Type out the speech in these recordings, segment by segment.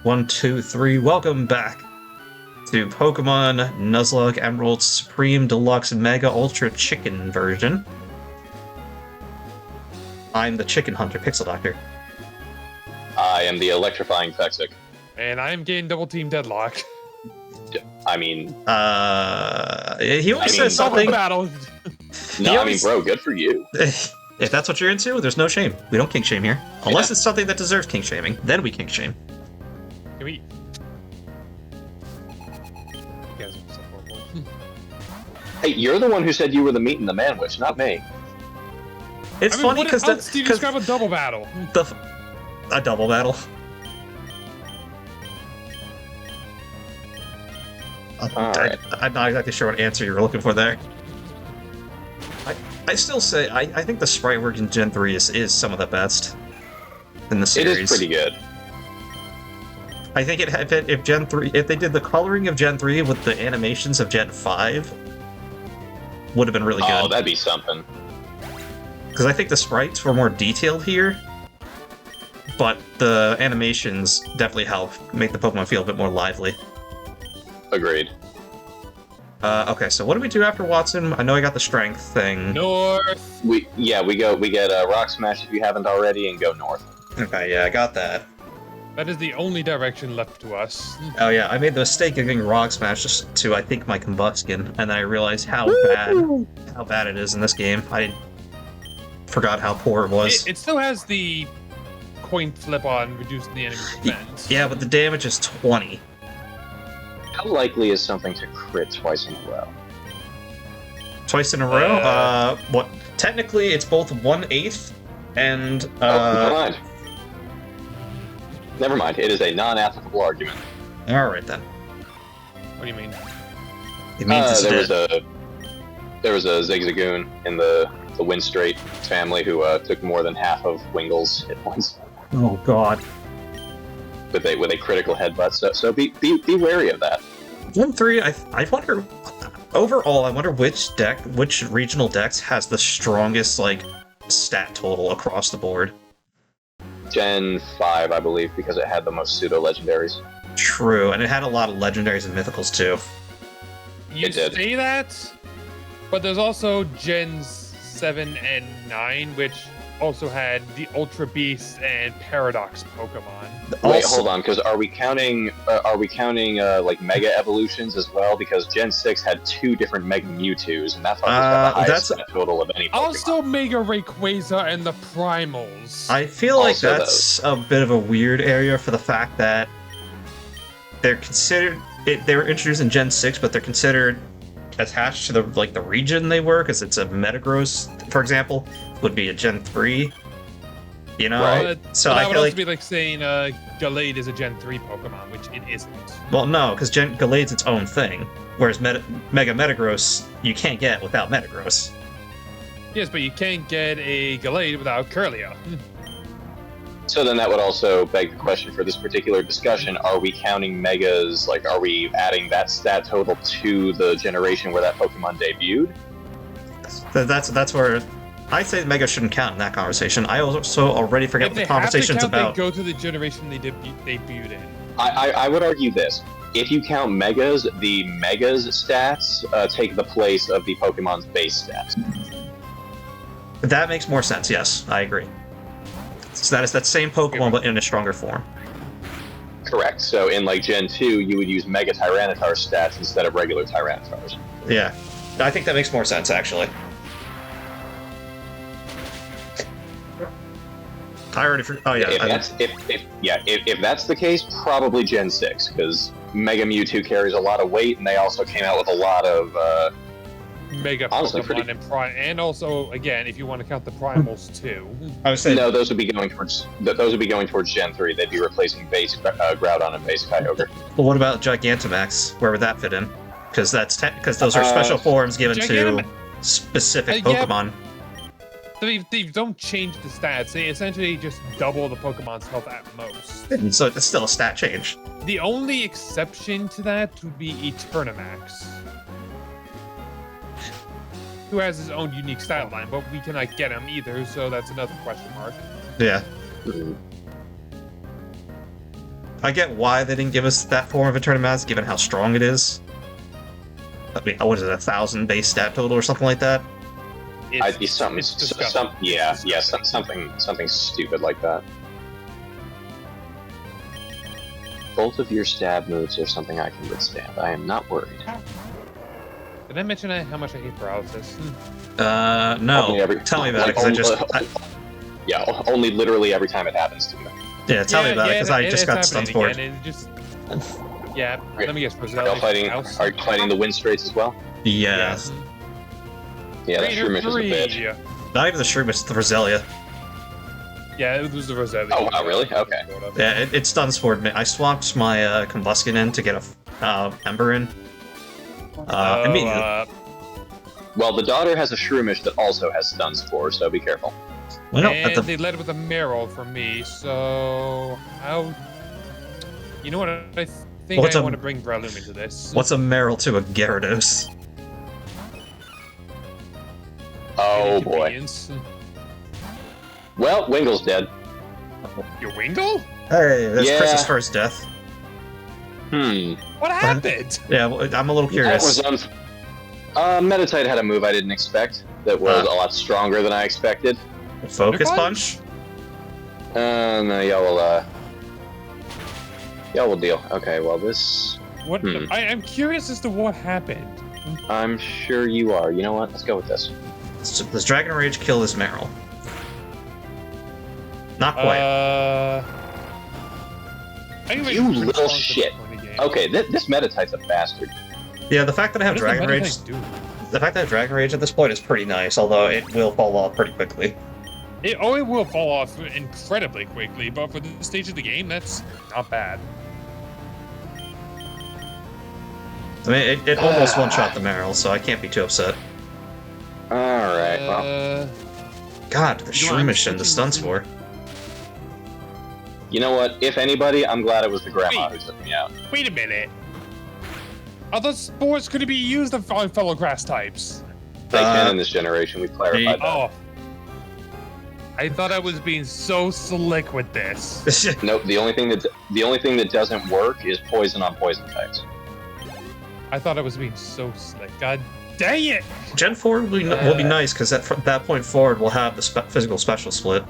One, two, three. Welcome back to Pokemon Nuzlocke Emerald Supreme Deluxe Mega Ultra Chicken version. I'm the Chicken Hunter, Pixel Doctor. I am the electrifying Fexic. And I'm getting double team deadlock. I mean, he always says something. Battle. No, I mean, bro, good for you. If that's what you're into, there's no shame. We don't kink shame here. Unless it's something that deserves kink shaming. Then we kink shame. Can we? You guys are so horrible. Hey, you're the one who said you were the meat and the man witch, not me. It's funny because how do you describe a double battle? A double battle. I'm not exactly sure what answer you were looking for there. I still say I think the sprite work in Gen 3 is some of the best in the series. It is pretty good. I think if Gen 3 if they did the coloring of Gen 3 with the animations of Gen 5 would have been really good. Oh, that'd be something. Because I think the sprites were more detailed here, but the animations definitely help make the Pokemon feel a bit more lively. Agreed. Okay, so what do we do after Watson? I know I got the strength thing. North. We get Rock Smash if you haven't already, and go north. Okay, yeah, I got that. That is the only direction left to us. Oh yeah, I made the mistake of giving Rock Smash just to I think my Combuskin, and then I realized how bad it is in this game. I forgot how poor it was. It still has the coin flip on reducing the enemy defense. Yeah, but the damage is 20. How likely is something to crit twice in a row? Twice in a row? What? Technically, it's both 1/8 and. Never mind. Never mind. It is a non-applicable argument. All right then. What do you mean? It means there was a Zigzagoon in the Windstrait family who took more than half of Wingle's hit points. Oh god. With a critical headbutt, so be wary of that. Gen 3, I wonder. Overall, I wonder which regional dex has the strongest like stat total across the board. Gen 5, I believe, because it had the most pseudo legendaries. True, and it had a lot of legendaries and mythicals too. You say that, but there's also Gens 7 and 9, which also had the Ultra Beast and Paradox Pokemon. Wait, hold on, because are we counting like Mega Evolutions as well? Because Gen 6 had 2 different Mega Mewtwo's, and that's the highest stat total of any Pokemon. Also Mega Rayquaza and the Primals. I feel like that's a bit of a weird area for the fact that they're considered. They were introduced in Gen 6, but they're considered attached to the region they were, because it's a Metagross, for example, would be a Gen 3. You know, right. So I I would feel also like be like saying Gallade is a Gen 3 Pokemon, which it isn't. well, no, because Gallade's its own thing, whereas Mega Metagross you can't get without Metagross. Yes, but you can't get a Gallade without Kirlia. So then that would also beg the question for this particular discussion: are we counting Megas? Like, are we adding that stat total to the generation where that Pokemon debuted? That's where I say Mega shouldn't count in that conversation. I also already forget what the conversation's about. They go to the generation they debuted in. I would argue this: if you count Megas, the Megas stats take the place of the Pokemon's base stats. That makes more sense. Yes, I agree. So that is that same Pokemon, but in a stronger form. Correct. So in like Gen 2, you would use Mega Tyranitar stats instead of regular Tyranitars. Yeah, I think that makes more sense actually. I already. Oh yeah. If that's the case, probably Gen 6, because Mega Mewtwo carries a lot of weight, and they also came out with a lot of Mega Pokemon and also, again, if you want to count the Primals too. I was saying no, those would be going towards Gen 3. They'd be replacing base Groudon and base Kyogre. Well, what about Gigantamax? Where would that fit in? Because those are special forms given to specific Pokemon. They don't change the stats. They essentially just double the Pokemon's health at most. And so it's still a stat change. The only exception to that would be Eternamax, who has his own unique stat line, but we cannot get him either, so that's another question mark. Yeah. I get why they didn't give us that form of Eternal Mass, given how strong it is. I mean, what is it, 1,000 base stat total or something like that? Something stupid like that. Both of your stab moves are something I can withstand. I am not worried. Did I mention how much I hate paralysis? No. Tell me about it, because Yeah, only literally every time it happens to me. Yeah, tell me about it, because I just got stunned for it. Yeah, let me guess. Are you fighting the wind straits as well? Yeah. Yeah, that Shroomish is a bitch. Not even the Shroomish, it's the Roselia. Yeah, it was the Roselia. Oh, wow, really? Okay. Yeah, it stuns for me. I swapped my Combustion in to get a Ember in. Immediately. Well, the daughter has a Shroomish that also has stun spore, so be careful. Well, and they led with a Meryl for me, so how? You know what? I think I want to bring Breloom into this. What's a Meryl to a Gyarados? Oh boy. Well, Wingle's dead. Your Wingle? Hey, that's Chris's first death. What happened? Yeah, I'm a little curious. That was Meditite had a move I didn't expect that was a lot stronger than I expected. Focus Punch? No, y'all will deal. Okay, well this... What? I'm curious as to what happened. I'm sure you are. You know what? Let's go with this. Does Dragon Rage kill this Meryl? Not quite. You little shit. Okay, this Meditite's a bastard. Yeah, the fact that I have Dragon Rage... The fact that I have Dragon Rage at this point is pretty nice, although it will fall off pretty quickly. It will fall off incredibly quickly, but for this stage of the game, that's not bad. I mean, it almost one-shot the Meryl, so I can't be too upset. Alright, well... God, the Shroomish and the stun spore. You know what? If anybody, I'm glad it was the grandma who took me out. Wait a minute. I thought spores couldn't be used on fellow grass types. They can in this generation, we've clarified that. Oh. I thought I was being so slick with this. Nope, the only thing that doesn't work is poison on poison types. I thought I was being so slick. God dang it! Gen 4 will be nice, because from that point forward, we'll have the physical special split.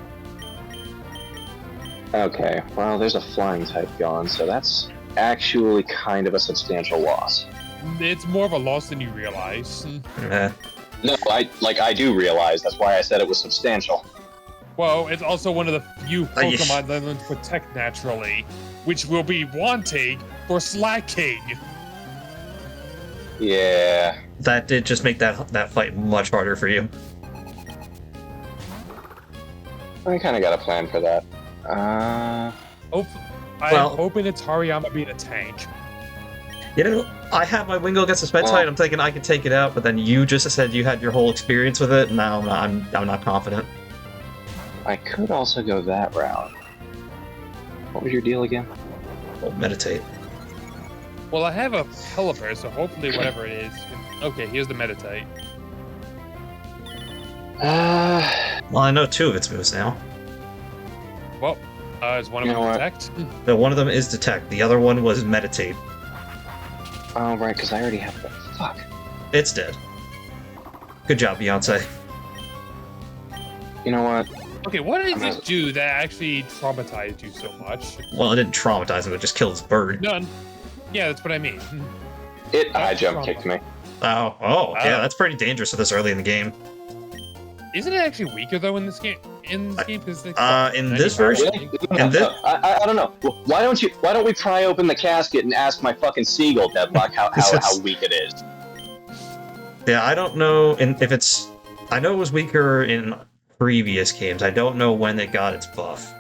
Okay, well, there's a flying type gone, so that's actually kind of a substantial loss. It's more of a loss than you realize. No, I do realize. That's why I said it was substantial. Well, it's also one of the few Pokemon that learn to protect naturally, which will be wanting for Slacking. Yeah. That did just make that fight much harder for you. I kind of got a plan for that. I'm hoping it's Hariyama being a tank. You know, I have my Wingull against the Meditite. I'm thinking I could take it out, but then you just said you had your whole experience with it. Now I'm not confident. I could also go that route. What was your deal again? Well, Meditate. Well, I have a Pelipper, so hopefully whatever it is. Okay, here's the Meditite. Well, I know two of its moves now. Well, is one of them Detect? No, one of them is Detect. The other one was Meditate. Oh, right, because I already have that. Fuck. It's dead. Good job, Beyonce. You know what? Okay, what did this do that actually traumatized you so much? Well, it didn't traumatize him, it just killed his bird. None. Yeah, that's what I mean. It high jump kicked me. Oh, yeah, that's pretty dangerous this early in the game. Isn't it actually weaker though in this game? In this version? I don't know. Why don't we pry open the casket and ask my fucking seagull Deadlock how weak it is? Yeah, I don't know if it's. I know it was weaker in previous games. I don't know when it got its buff.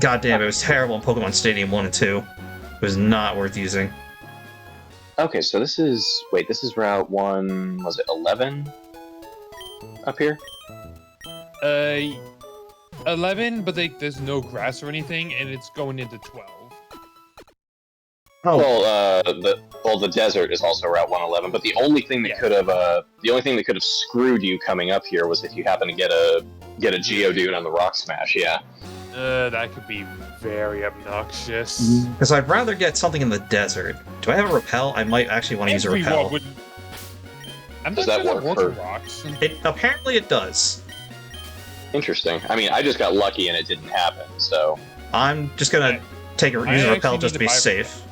Goddamn, it was terrible in Pokemon Stadium 1 and 2. It was not worth using. Okay, so this is Route 1, was it 11? Up here? 11, but there's no grass or anything, and it's going into 12. Oh, The desert is also Route 111, but the only thing that could have screwed you coming up here was if you happen to get a Geodude on the Rock Smash. Yeah. That could be very obnoxious. because I'd rather get something in the desert. Do I have a repel? I might actually want to use a repel. I'm Does not that sure work for for- rocks. Apparently it does. Interesting. I mean, I just got lucky and it didn't happen. So I'm just gonna use a repel actually just to need be to buy safe.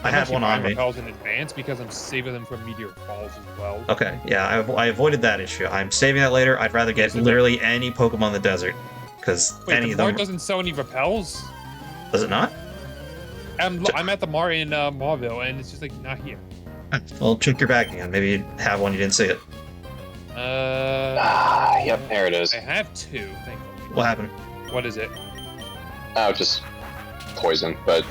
I I'm have actually one on buying me. repels in advance because I'm saving them from meteor falls as well. Okay, yeah, I avoided that issue. I'm saving that later. I'd rather get literally any Pokemon in the desert, because Wait, any the of Mart them. doesn't sell any repels? Does it not? I'm at the Mart in Marville, and it's just like not here. Well, check your bag again. Maybe you have one, you didn't see it. Yep, there it is. I have two, thankfully. What happened? What is it? Oh, just poison, but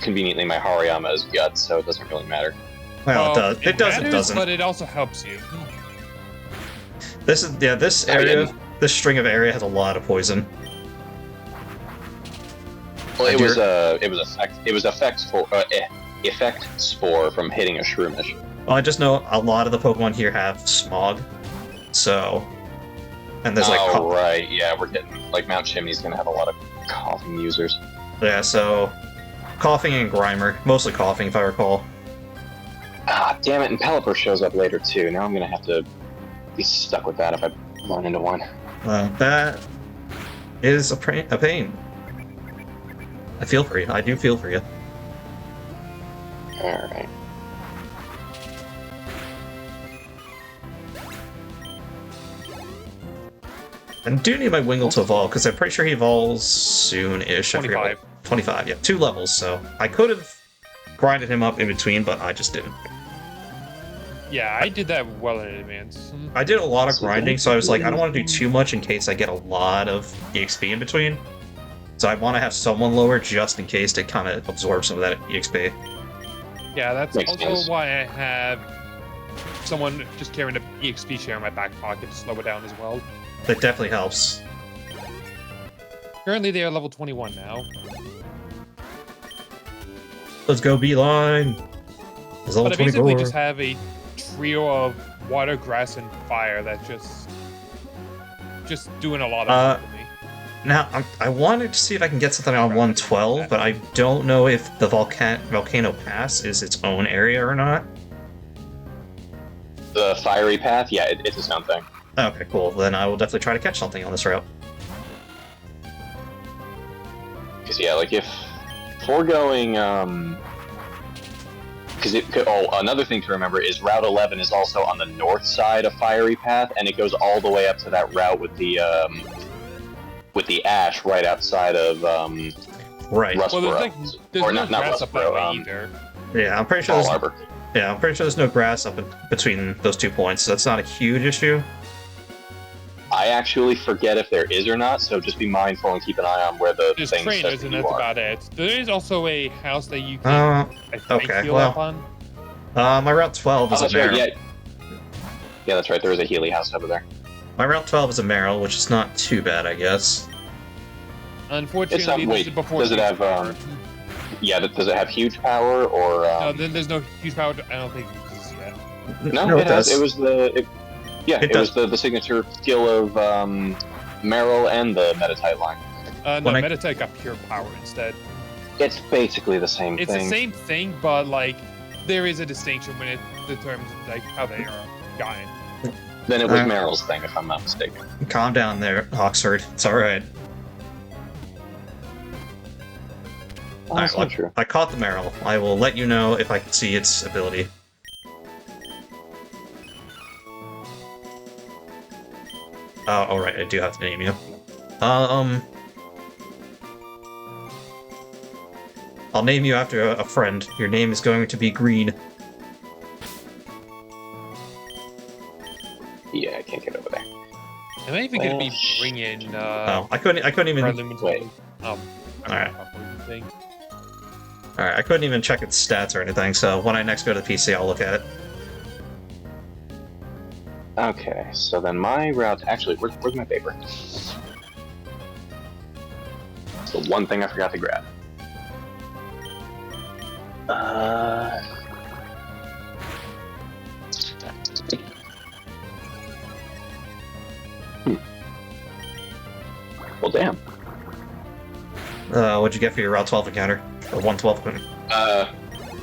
conveniently my Hariyama is guts, so it doesn't really matter. Well, it does. It does. It matters, doesn't. But it also helps you. This area, this string of area has a lot of poison. Well, it was effect spore from hitting a Shroomish. Well, I just know a lot of the Pokemon here have smog, so. And there's like. Right, yeah, we're getting like Mount Chimney's gonna have a lot of coughing users. Yeah, so. Coughing and Grimer. Mostly coughing, if I recall. Ah, damn it, and Pelipper shows up later too. Now I'm gonna have to be stuck with that if I run into one. That is a pain. I feel for you. I do feel for you. Alright. And do need my Wingull to evolve, because I'm pretty sure he evolves soon-ish. 25. 25, yeah. 2 levels, so I could have grinded him up in between, but I just didn't. Yeah, I did that well in advance. I did a lot of grinding, so I was like, I don't want to do too much in case I get a lot of EXP in between. So I want to have someone lower just in case to kind of absorb some of that EXP. Yeah, that's Makes also sense. why I have someone just carrying an EXP share in my back pocket to slow it down as well. That definitely helps. Currently, they are level 21 now. Let's go Beeline! It's level But I basically 24. just have a trio of water, grass, and fire that just doing a lot of stuff for me. Now, I wanted to see if I can get something on 112, but I don't know if the Volcano Pass is its own area or not. The fiery path, yeah, it's its own thing. Okay, cool. Then I will definitely try to catch something on this route. Because yeah, like if foregoing, because another thing to remember is Route 11 is also on the north side of Fiery Path, and it goes all the way up to that route with the ash right outside of Right. Rustboro. Well, there's Or no not grass up that way Rustboro, either. Yeah, I'm pretty sure. Fall Arbor. Yeah, I'm pretty sure there's no grass up between those 2 points, so that's not a huge issue. I actually forget if there is or not, so just be mindful and keep an eye on where the There's thing trainers, says that and you that's are. about it. There is also a house that you can I think, okay, heal well, up on. my Route 12 is a That's right, Meryl. yeah, that's right. There is a Healy house over there. My Route 12 is a Meryl, which is not too bad, I guess. Unfortunately, wait, this is before. does it have, Yeah, does it have huge power or? No, then there's no huge power. I don't think it exists yet. No, it has. does. It was the signature skill of Meryl and the Metatite line. No, Metatite got pure power instead. It's basically the same It's thing. the same thing, but like there is a distinction when it determines like how they are gotten. Then it was Meryl's thing, if I'm not mistaken. Calm down there, Oxford. It's alright. Oh, that's not true. I caught the Meryl. I will let you know if I can see its ability. Oh, alright, I do have to name you. I'll name you after a friend. Your name is going to be Green. Yeah, I can't get over there. Am I even gonna be bringing? Oh, I couldn't even. Wait. Alright. Alright, I couldn't even check its stats or anything, so when I next go to the PC, I'll look at it. Okay, so then my route... Actually, where's my paper? It's the one thing I forgot to grab. Well, damn. What'd you get for your Route 12 encounter? Or 112 encounter?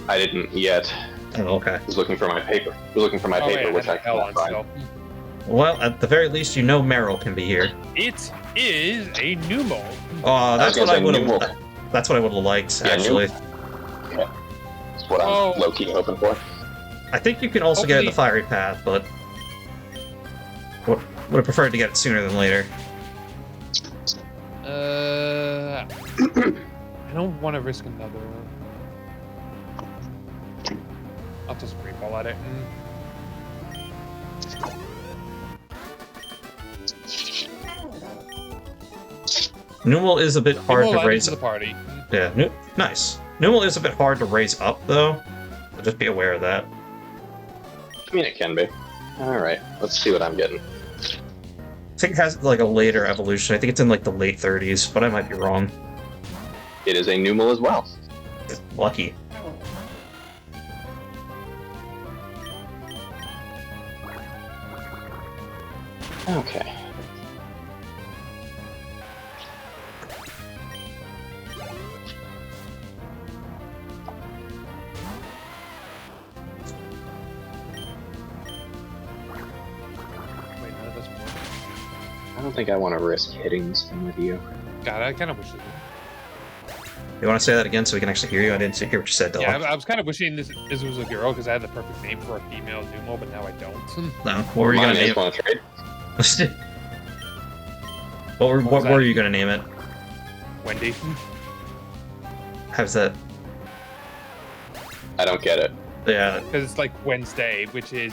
I didn't yet. Oh, okay. I was looking for my paper. Which I cannot find. Well, at the very least, you know Meryl can be here. It is a Numo. Oh, that's what I would have. Numo. That's what I would have liked, Yeah, actually. Okay. That's what I'm low-key hoping for. I think you can also get it in the Fiery Path, but would have preferred to get it sooner than later. I don't want to risk another. I'll just re-ball at it. Numal is a bit hard to raise. The party. Yeah, nice. Numal is a bit hard to raise up, though. So just be aware of that. I mean, it can be. Alright, let's see what I'm getting. I think it has like a later evolution. I think it's in like the late 30s, but I might be wrong. It is a Numal as well. Lucky. Okay. Wait, none of this works. I don't think I want to risk hitting this thing with you. God, I kind of wish it would. You want to say that again so we can actually hear you? I didn't hear what you said, though. Yeah, I was kind of wishing this was a girl because I had the perfect name for a female Numo, but now I don't. No, what were you going to name Want to trade? it? What were you going to name it? Wendy. How's that? I don't get it. Yeah. Because it's like Wednesday, which is,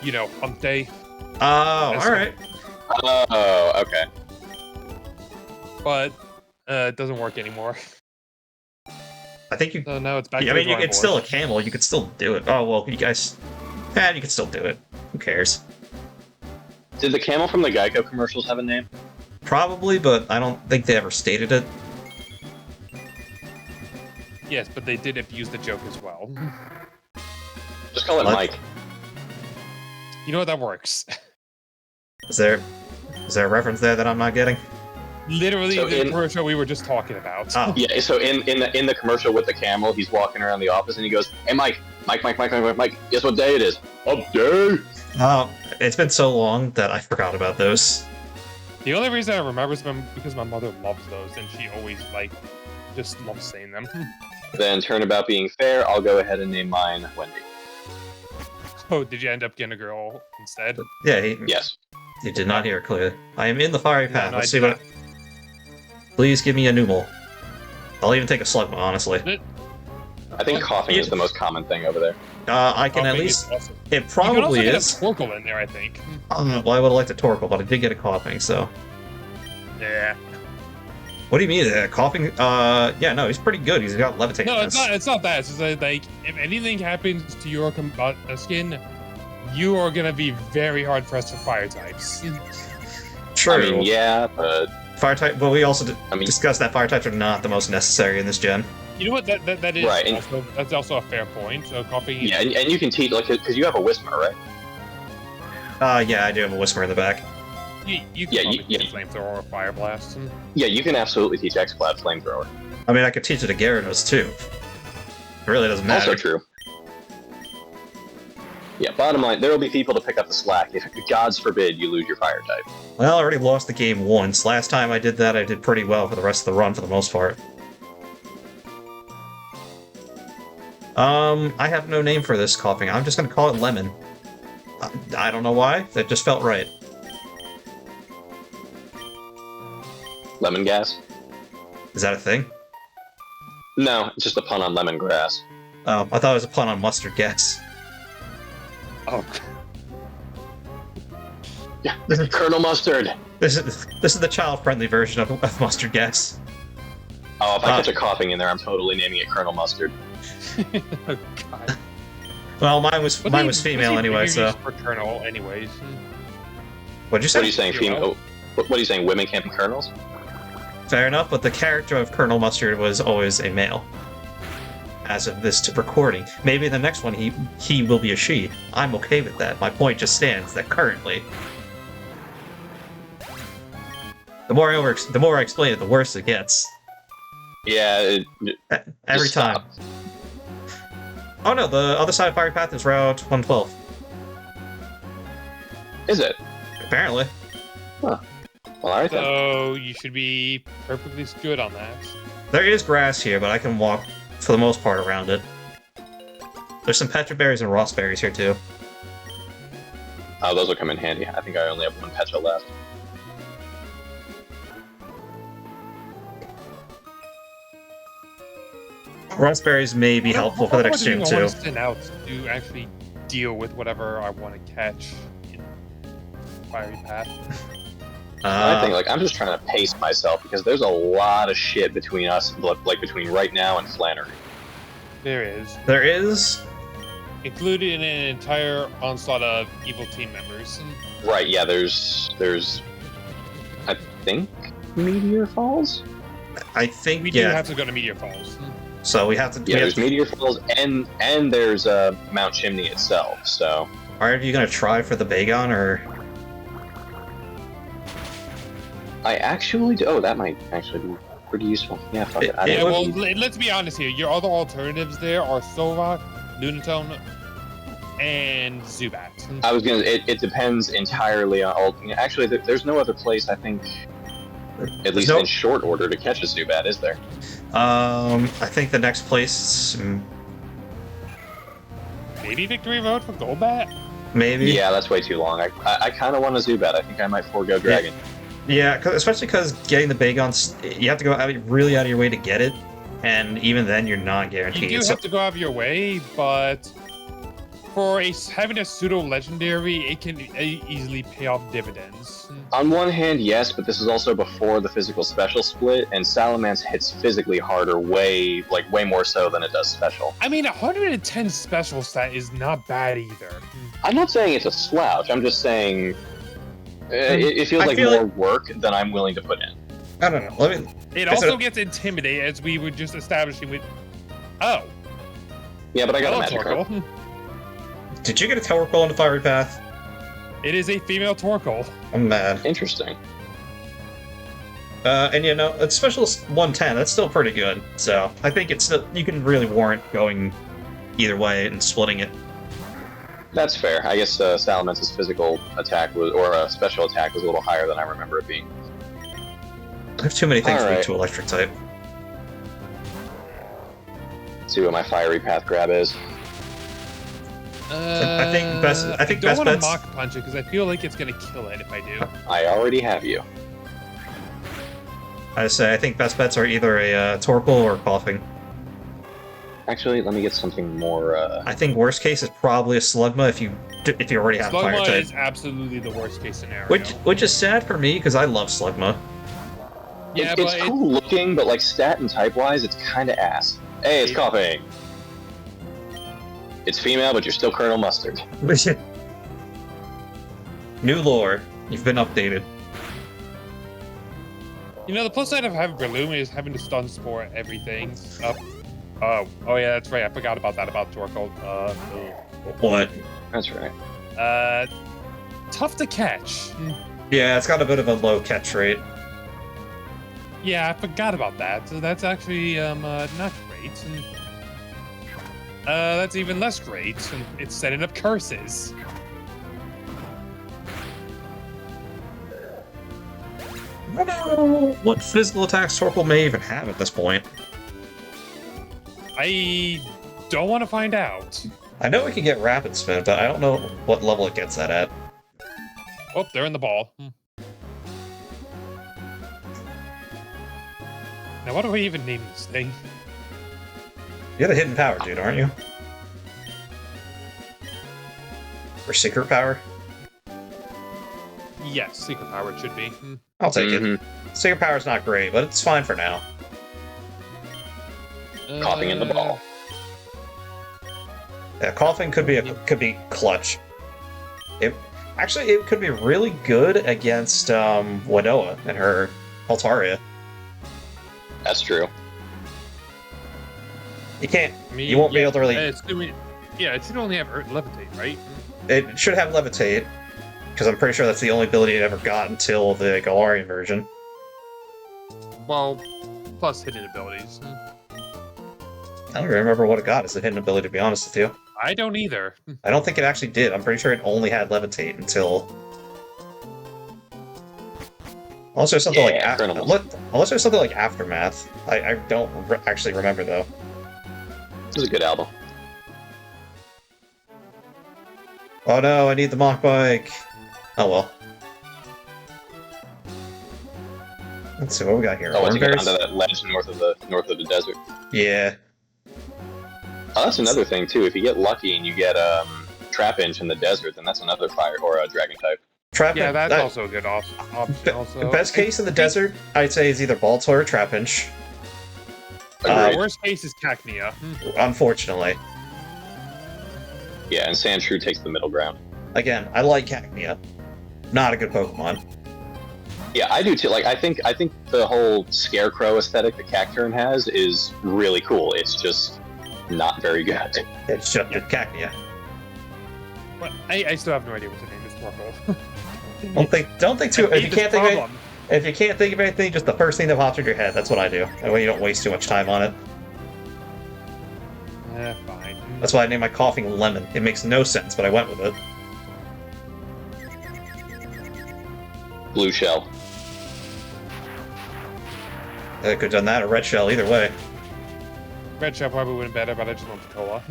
you know, hump day. Oh, alright. Oh, okay. But it doesn't work anymore. I think you... So now it's back Yeah, to I mean, the drawing it's board. still a camel. You could still do it. Oh, well, you guys... Yeah, you could still do it. Who cares? Did the camel from the Geico commercials have a name? Probably, but I don't think they ever stated it. Yes, but they did abuse the joke as well. Just call it What? Mike. You know what? That works. Is there a reference there that I'm not getting? Literally So the in- commercial we were just talking about. Oh. Yeah, so in the commercial with the camel, he's walking around the office and he goes, "Hey, Mike, guess what day it is? Up day." It's been so long that I forgot about those. The only reason I remember is because my mother loves those, and she always, like, just loves saying them. Then turnabout being fair, I'll go ahead and name mine Wendy. Oh, did you end up getting a girl instead? Yeah, Yes. you did not hear it clearly. I am in the fiery path. no, Let's I see did what... Please give me a Numal. I'll even take a slug, honestly. I think coughing is the most common thing over there. I can at Coughing least... is awesome. It You can also probably get is. a Torkoal in there, I think. Well, I would have liked a Torkoal, but I did get a coughing, so... Yeah. What do you mean? Coughing? Yeah, no, he's pretty good. He's got levitate. No, it's not that. It's just like, if anything happens to your skin, you are gonna be very hard pressed for fire types. True. I mean, yeah, but Fire type, but we also I mean- discussed that fire types are not the most necessary in this gen. You know what? That is Right, and- also, that's also a fair point. So coughing. yeah, and you can teach, like, because you have a Whisper, right? Yeah, I do have a Whisper in the back. You can Yeah, probably yeah. teach flamethrower or fire blast. Yeah, you can absolutely teach X-Cloud Flamethrower. I mean, I could teach it to Gyarados, too. It really doesn't matter. Also true. Yeah, bottom line, there will be people to pick up the slack if, gods forbid, you lose your fire type. Well, I already lost the game once. Last time I did that, I did pretty well for the rest of the run, for the most part. I have no name for this coughing. I'm just gonna call it Lemon. I don't know why. That just felt right. Lemon gas? Is that a thing? No, it's just a pun on lemongrass. Oh, I thought it was a pun on mustard gas. Oh, Yeah, Colonel Mustard! This is the child-friendly version of mustard gas. Oh, if I catch a coughing in there, I'm totally naming it Colonel Mustard. oh God. Well, mine was female anyway, so. For Colonel, anyways. What'd you say? What are you saying, female? What are you saying, women can't be colonels? Fair enough, but the character of Colonel Mustard was always a male. as of this recording. Maybe the next one he will be a she. I'm okay with that. My point just stands that currently, the more I explain it, the worse it gets. Yeah. Every time. Oh no, the other side of Fiery Path is Route 112. Is it? Apparently. Huh. Well, alright then. So you should be perfectly good on that. There is grass here, but I can walk for the most part around it. There's some petra berries and ross berries here too. Oh, those will come in handy. I think I only have one petra left. Ross berries may be helpful for the next gym too. I want to send out to actually deal with whatever I want to catch in Fiery Path. I think, like, I'm just trying to pace myself because there's a lot of shit between us, like between right now and Flannery. There is. There is. Included in an entire onslaught of evil team members. Right, yeah, there's I think Meteor Falls? I think we do have to go to Meteor Falls. So we have to. Yeah, there's Meteor Falls and there's Mount Chimney itself. So are you gonna try for the Bagon or? I actually do. Oh, that might actually be pretty useful. Yeah, fuck it. Yeah, well, let's be honest here. Your other alternatives there are Solrock, Lunatone, and Zubat. I was gonna. It depends entirely on all. Actually, there's no other place I think, at least in short order, to catch a Zubat, is there? I think the next place. Maybe Victory Road for Golbat. Maybe. Yeah, that's way too long. I kind of want a Zubat. I think I might forego Dragon. Yeah, especially because getting the Bagon, you have to go really out of your way to get it, and even then you're not guaranteed. You do have to go out of your way, but for having a pseudo-legendary, it can easily pay off dividends. On one hand, yes, but this is also before the physical special split, and Salamence hits physically harder, way more so than it does special. I mean, 110 special stat is not bad either. I'm not saying it's a slouch. I'm just saying it feels like more work than I'm willing to put in. I don't know. It also gets intimidating, as we were just establishing with. Oh. Yeah, but I got a magic Torkoal. Did you get a Torkoal into Fiery Path? It is a female Torkoal. I'm mad. Interesting. And it's specialist 110. That's still pretty good. So I think it's still, you can really warrant going either way and splitting it. That's fair. I guess Salamence's physical attack special attack was a little higher than I remember it being. I have too many things weak to electric type. Let's see what my Fiery Path grab is. I think best I don't best want to bets. Mach Punch it because I feel like it's going to kill it if I do. I already have you. I think best bets are either a Torkoal or Coughing. Actually, let me get something more. I think worst case is probably a Slugma if you already have Fire type. Slugma is absolutely the worst case scenario. Which is sad for me because I love Slugma. Yeah, it's cool looking, but like stat and type wise, it's kind of ass. Hey, it's Coughing. It's female, but you're still Colonel Mustard. New lore. You've been updated. The plus side of having Breloom is having to stun spore everything up. Oh yeah, that's right. I forgot about that about Torkoal. What? That's right. Tough to catch. Yeah, it's got a bit of a low catch rate. Yeah, I forgot about that. So that's actually not great. That's even less great. It's setting up curses. I don't know what physical attacks Torkoal may even have at this point. I don't want to find out. I know we can get Rapid Spin, but I don't know what level it gets that at. Oh, they're in the ball. Now, what do we even name this thing? You're the hidden power, dude, aren't you? Or secret power? Yes, secret power it should be. I'll take it. Secret power's not great, but it's fine for now. Coughing in the ball. Yeah, Coughing could be clutch. It could be really good against Winoa and her Altaria. That's true. You can't. I mean, You won't be able to really. It should only have levitate, right? It should have levitate, because I'm pretty sure that's the only ability it ever got until the Galarian version. Well, plus hidden abilities. I don't remember what it got as a hidden ability, to be honest with you. I don't either. I don't think it actually did. I'm pretty sure it only had levitate until. Unless there's something unless there's something like Aftermath. I don't actually remember though. This is a good album. Oh no, I need the Mach Bike. Oh well. Let's see what we got here. Oh, once you get onto that ledge north of the desert. Yeah. Oh, that's another thing too. If you get lucky and you get Trapinch in the desert, then that's another fire or a dragon type. Yeah, that's also a good option. Also, best case in the desert, I'd say, is either Baltoy or Trapinch. Worst case is Cacnea. Unfortunately. Yeah, and Sandshrew takes the middle ground. Again, I like Cacnea. Not a good Pokemon. Yeah, I do too. Like, I think the whole Scarecrow aesthetic that Cacturne has is really cool. It's just not very good. It's just Cacnea. But I still have no idea what the name is. Torkoal. Don't think too. If you can't think of anything, just the first thing that pops in your head. That's what I do. That way you don't waste too much time on it. Fine. That's why I named my coughing Lemon. It makes no sense, but I went with it. Blue Shell. I could have done that or Red Shell, either way. Red Shell probably would have been better, but I just want the cola.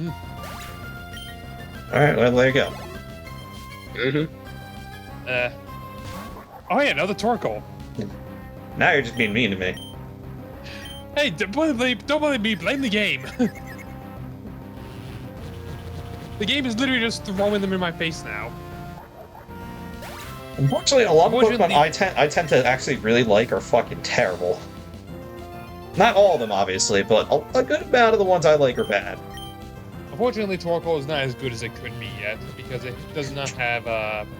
Alright, well, there you go. Oh yeah, another Torkoal. Now you're just being mean to me. Hey, don't blame me, blame the game. The game is literally just throwing them in my face now. Unfortunately, a lot of Pokemon I tend to actually really like are fucking terrible. Not all of them, obviously, but a good amount of the ones I like are bad. Unfortunately, Torkoal is not as good as it could be yet, because it does not have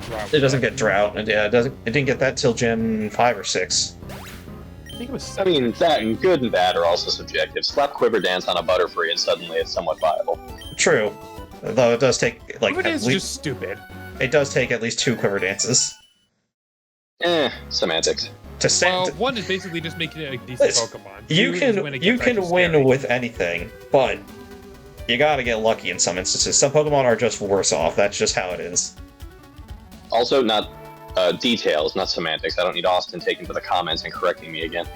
Drought. It doesn't get Drought, and yeah, it didn't get that till Gen 5 or 6. I think it was 7. I mean, that and good and bad are also subjective. Slap Quiver Dance on a Butterfree and suddenly it's somewhat viable. True. Though it does take, like, Quiver Dance is just stupid. It does take at least 2 Quiver Dances. Semantics. One is basically just making it a decent Pokemon. You can win with anything, but you gotta get lucky in some instances. Some Pokemon are just worse off. That's just how it is. Also, not details, not semantics. I don't need Austin taking to the comments and correcting me again.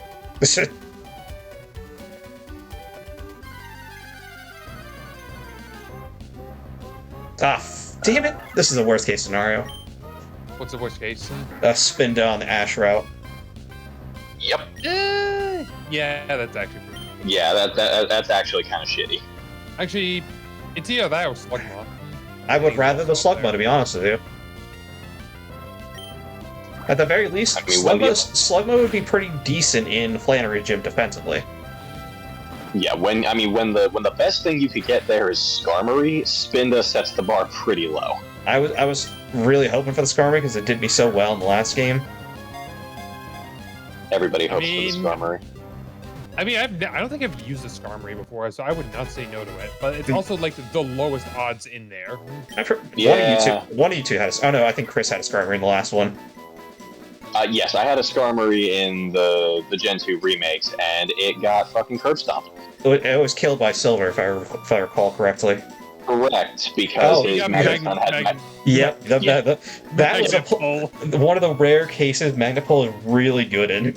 Damn it! This is the worst case scenario. What's the worst case? Spin down the Ash route. Yep. Yeah, that's actually pretty good. Yeah, that's actually kind of shitty. Actually, it's either that or Slugma. I would rather the Slugma, to be honest with you. At the very least, Slugma would be pretty decent in Flannery Gym defensively. Yeah, when the best thing you could get there is Skarmory, Spinda sets the bar pretty low. I was really hoping for the Skarmory because it did me so well in the last game. Everybody hopes for the Skarmory. I mean, I don't think I've used a Skarmory before, so I would not say no to it. But it's also like the lowest odds in there. One of you two had a... Oh no, I think Chris had a Skarmory in the last one. Yes, I had a Skarmory in the Gen 2 remakes, and it got fucking curb stomped. It was killed by Silver, if I recall correctly. Correct, because his Magneton had... Yep, that was one of the rare cases Magnapole is really good in.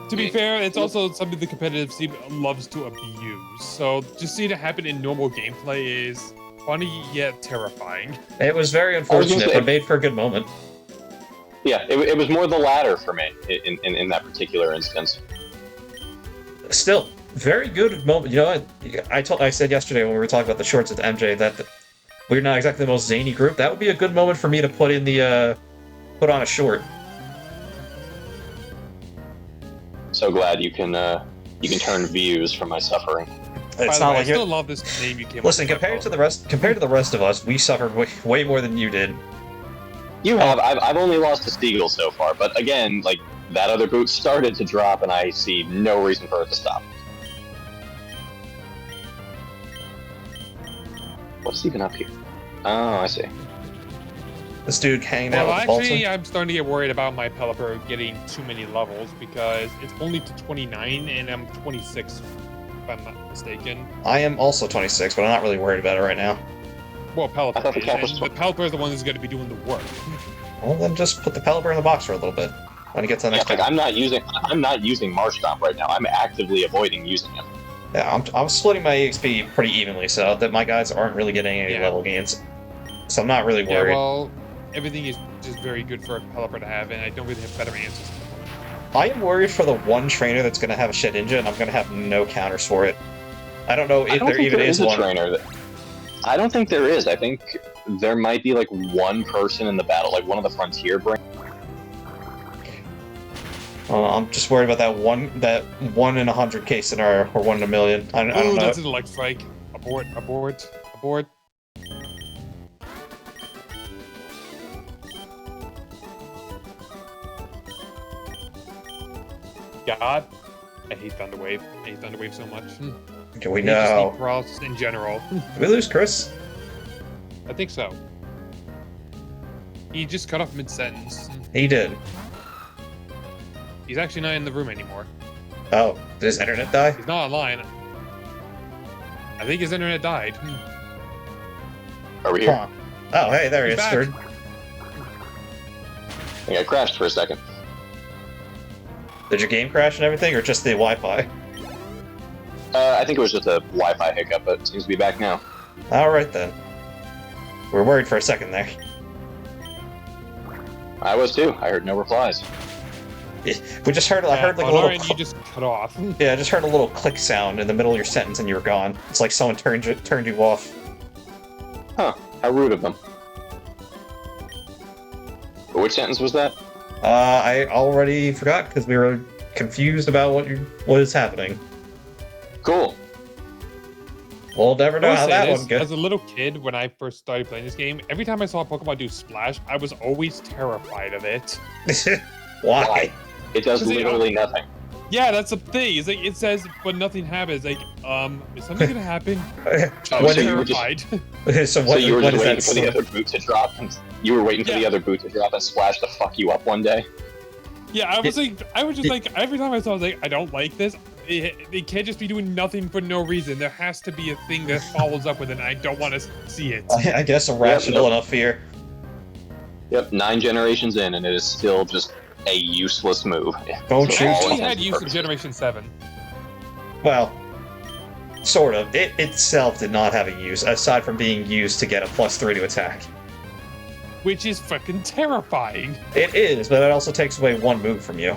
To be fair, it's also something the competitive scene loves to abuse. So just seeing it happen in normal gameplay is funny yet terrifying. It was very unfortunate, but made for a good moment. Yeah, it was more the latter for me in that particular instance. Still, very good moment. You know, I said yesterday when we were talking about the shorts with MJ that we're not exactly the most zany group. That would be a good moment for me to put in the put on a short. So glad you can turn views from my suffering. It's not like I still love this name you came up with. Listen, compared to the rest of us, we suffered way more than you did. You have. I've only lost to Steagle so far, but again, like, that other boot started to drop, and I see no reason for it to stop. What's even up here? Oh, I see. This dude hanging out with the actually, I'm starting to get worried about my Pelipper getting too many levels because it's only to 29 and I'm 26, if I'm not mistaken. I am also 26, but I'm not really worried about it right now. Well, Pelipper I thought the is, cap was and the Pelipper is the one who's going to be doing the work. Well, then just put the Pelipper in the box for a little bit. When you get to the next like, one. I'm not using Marshtomp right now. I'm actively avoiding using it. Yeah, I'm splitting my EXP pretty evenly so that my guys aren't really getting any level gains. So I'm not really worried. Yeah, well, everything is just very good for a Pelipper to have, and I don't really have better answers. I am worried for the one trainer that's going to have a Shedinja, and I'm going to have no counters for it. I don't know if there even is one. Trainer I don't think there is. I think there might be like one person in the battle, like one of the Frontier brands. I'm just worried about that one in 100 case scenario, or 1 in a million. I don't know. That's an electrike. Abort. God, I hate Thunderwave. I hate Thunderwave so much. Okay, we know. Paralysis in general. Did we lose Chris? I think so. He just cut off mid-sentence. He did. He's actually not in the room anymore. Oh, did his internet die? He's not online. I think his internet died. Are we here? Huh. Oh, hey, there he is. Back. Third. I think I crashed for a second. Did your game crash and everything, or just the Wi-Fi? I think it was just a Wi-Fi hiccup, but it seems to be back now. Alright then. We were worried for a second there. I was too. I heard no replies. We just heard, I heard like a little... you just cut off. Yeah, I just heard a little click sound in the middle of your sentence and you were gone. It's like someone turned you off. Huh. How rude of them. Which sentence was that? I already forgot because we were confused about what is happening. Cool. We'll never know how that one goes. As a little kid, when I first started playing this game, every time I saw a Pokemon do Splash, I was always terrified of it. Why? It does literally nothing. Yeah, that's the thing. It's like it says, but nothing happens. Like, is something gonna happen? Oh, I'm so terrified. So you were what just is waiting that? for the other boot to drop, and you were waiting for the other boot to drop and Splash to fuck you up one day. Yeah, I was just like, every time I saw, I was like, I don't like this. They can't just be doing nothing for no reason. There has to be a thing that follows up with it, and I don't want to see it. I guess a rational enough fear. Yep, 9 generations in, and it is still just a useless move. Don't It shoot. actually had use in Generation 7. Well, sort of. It itself did not have a use, aside from being used to get a +3 to attack. Which is fucking terrifying. It is, but it also takes away one move from you.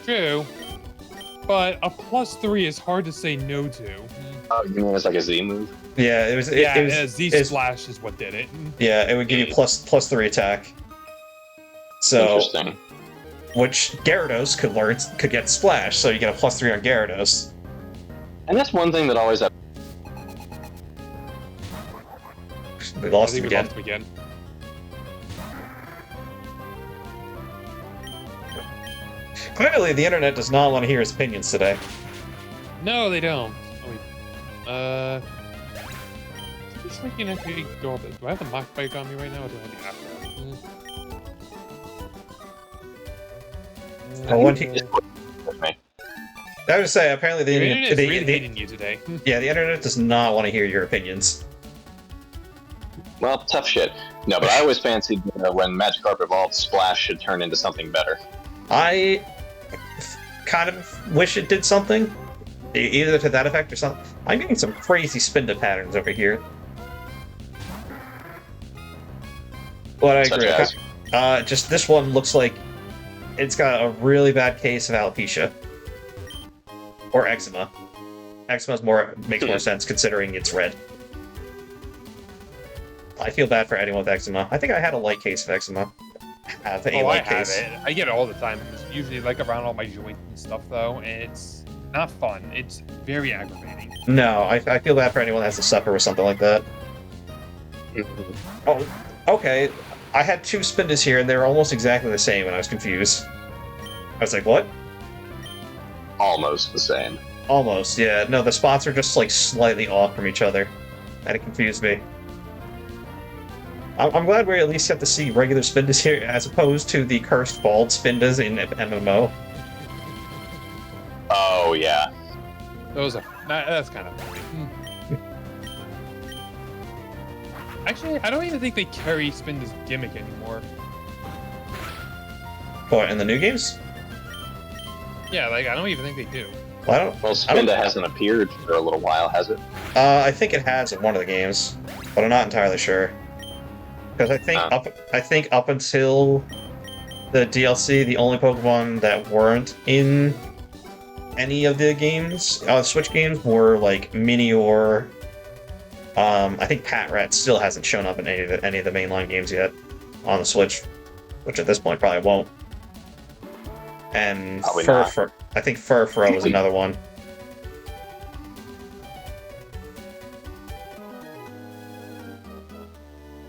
True. But a +3 is hard to say no to. Oh, you mean it's like a Z move? Yeah, it was. Z Splash is what did it. Yeah, it would give you +3 attack. So, interesting. Which Gyarados could get Splash, so you get a +3 on Gyarados. And that's one thing that always. We lost I him think we again. lost him again. Clearly, the internet does not want to hear his opinions today. No, they don't. Oh, wait. Just thinking actually go up. Do I have the Mach Bike on me right now, or do I have the Afro? I would say apparently the internet is really hating you today. Yeah, the internet does not want to hear your opinions. Well, tough shit. No, but I always fancied when Magikarp evolved, Splash should turn into something better. I kind of wish it did something, either to that effect or something. I'm getting some crazy spin patterns over here. But I agree. Just this one looks like it's got a really bad case of alopecia. Or eczema. Eczema makes more sense considering it's red. I feel bad for anyone with eczema. I think I had a light case of eczema. I have it. I get it all the time. It's usually like around all my joints and stuff, though, and it's not fun. It's very aggravating. No, I feel bad for anyone that has to suffer with something like that. Oh, okay. I had 2 Spindas here, and they were almost exactly the same, and I was confused. I was like, what? Almost the same. Almost, yeah. No, the spots are just, like, slightly off from each other. and it confused me. I'm glad we at least have to see regular Spindas here, as opposed to the cursed bald Spindas in MMO. Oh yeah. That's kind of funny. Actually, I don't even think they carry Spinda's gimmick anymore. What, in the new games? Yeah, like I don't even think they do. Well, Spinda hasn't appeared for a little while, has it? I think it has in one of the games, but I'm not entirely sure. Because I think up until the DLC, the only Pokemon that weren't in any of the games, Switch games, were like Minior. I think Patrat still hasn't shown up in any of the mainline games yet on the Switch, which at this point probably won't. And I think Furfuro was another one.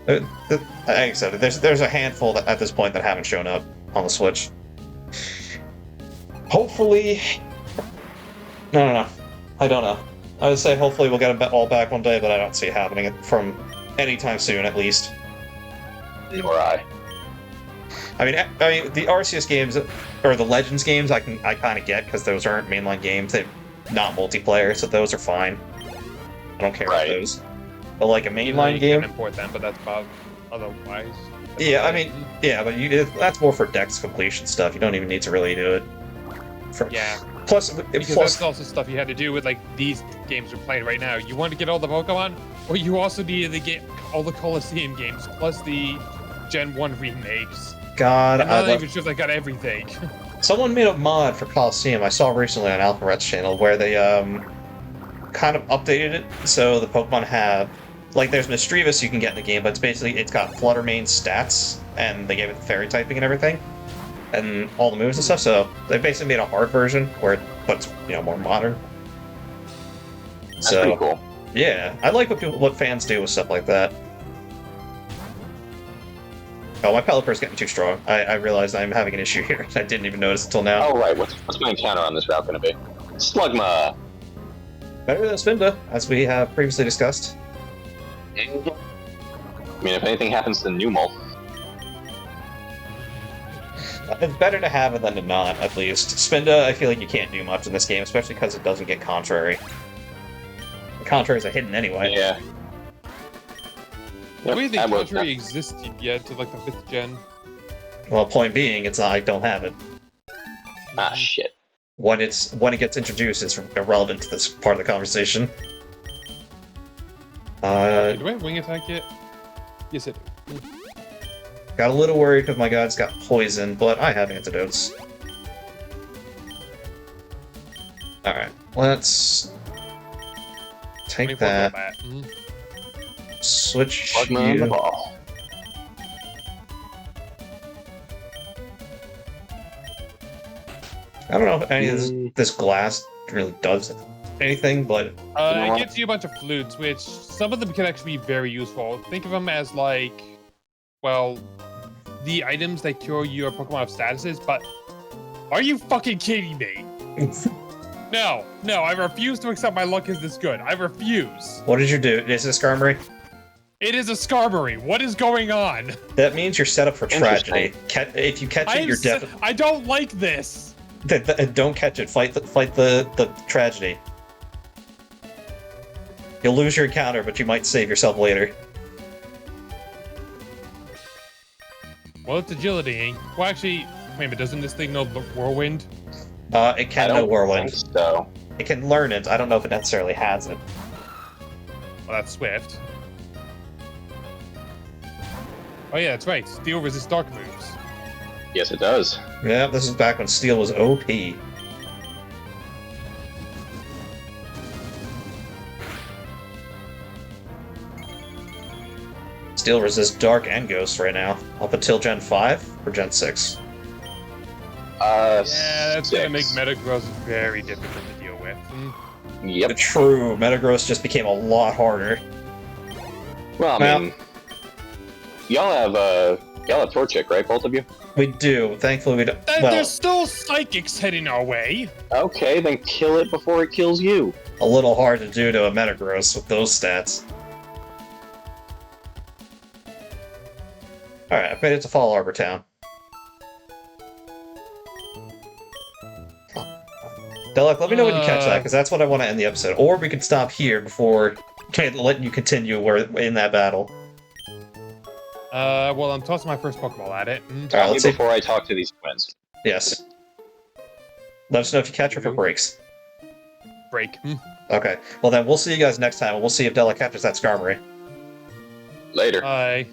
Like I said, there's a handful at this point that haven't shown up on the Switch. Hopefully, no, I don't know. I would say hopefully we'll get them all back one day, but I don't see it happening from anytime soon, at least. Nor I. I mean, the Arceus games or the Legends games, I kind of get because those aren't mainline games. They're not multiplayer, so those are fine. I don't care about those. But like a mainline game, you can import them, but that's about otherwise. Yeah, I mean, yeah, but that's more for Dex completion stuff. You don't even need to really do it. Plus, that's also stuff you had to do with like these games we're playing right now. You want to get all the Pokemon, or you also needed to get all the Colosseum games plus the Gen 1 remakes. God, I just got everything. Someone made a mod for Colosseum I saw recently on Alpharet's channel where they kind of updated it so the Pokemon have there's Misdreavus you can get in the game, but it's got Flutter Mane stats, and they gave it the fairy typing and everything, and all the moves and stuff. So they basically made a hard version but it's more modern. That's pretty cool. Yeah, I like what fans do with stuff like that. Oh, my Pelipper's getting too strong. I realized I'm having an issue here. I didn't even notice until now. Oh, right. What's my encounter on this route going to be? Slugma! Better than Spinda, as we have previously discussed. I mean, if anything happens to Numel. It's better to have it than to not, at least. Spinda, I feel like you can't do much in this game, especially because it doesn't get Contrary. Contraries are hidden anyway. Yeah. I don't even think Contrary existed yet to like the 5th gen. Well, point being, I don't have it. Ah, shit. When it gets introduced, it's irrelevant to this part of the conversation. Do I have Wing Attack yet? Yes, it do. Got a little worried because my god's got poison, but I have antidotes. Alright, let's take that. Switch you. Ball. I don't know if any of this glass really does anything, but it gives you a bunch of flutes, which some of them can actually be very useful. Think of them as the items that cure your Pokemon of statuses. But are you fucking kidding me? No, I refuse to accept my luck is this good. I refuse. What did you do? Is it a Skarmory? It is a Skarmory. What is going on? That means you're set up for tragedy. If you catch it, you're definitely. I don't like this. Don't catch it. Fight the tragedy. You'll lose your encounter, but you might save yourself later. Well, it's agility, eh? Well, actually, wait a minute. Doesn't this thing know the Whirlwind? It can know Whirlwind. So. It can learn it. I don't know if it necessarily has it. Well, that's Swift. Oh yeah, that's right. Steel resists dark moves. Yes, it does. Yeah, this is back when Steel was OP. Steel resists Dark and Ghost right now, up until Gen 5 or Gen 6. Yeah, that's gonna make Metagross very difficult to deal with. Yep. True, Metagross just became a lot harder. Well, I mean, y'all have Torchic, right, both of you? We do. Thankfully, we don't. There's still Psychics heading our way. Okay, then kill it before it kills you. A little hard to do to a Metagross with those stats. Alright, I've made it to Fall Arbor Town. Delek, let me know when you catch that, because that's what I want to end the episode. Or we could stop here before letting you continue in that battle. Well, I'm tossing my first Pokeball at it. Tell me before I talk to these twins. Yes. Let us know if you catch her for breaks. Break. Okay. Well, then we'll see you guys next time, and we'll see if Delek catches that Skarmory. Later. Bye.